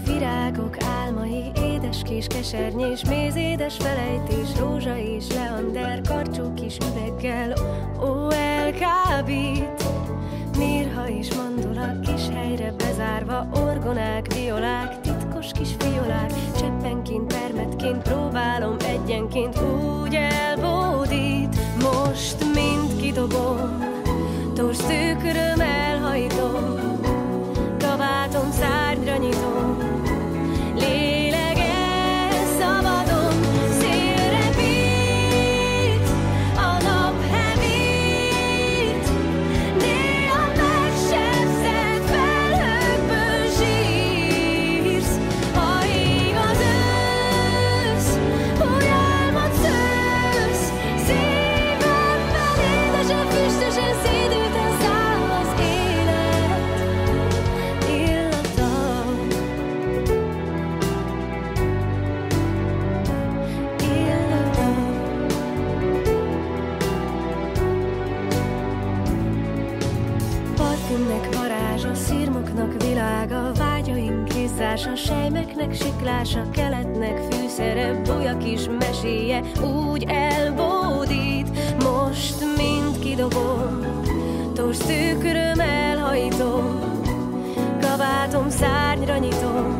Virágok álmai, édes kis kesernyés, mézédes felejtés, rózsa és leander, karcsú kis üveggel, ó, elkábít. Mirha és mandula, kis helyre bezárva, orgonák, violák, titkos kis fiolák, cseppenként, permetként, próbálom egyenként, úgy elbódít. Most mind kidobom, torz köröm elhajtom, kabátom szárnyra nyitom, lélegel szabadon, szél repít, a nap hevít, néha megsebzett felhőkből sírsz, ha ég az ősz, új álmot szősz, szívemben édesen, füstösen, szédülten száll az élet illata. Parfümnek varázsa, szirmoknak világa, vágyaink hizzása, sejmeknek siklása, keletnek fűszere, búja kis meséje, úgy elbódít. Most mind kidobom, torz tüköröm elhajtom, kabátom szárnyra nyitom,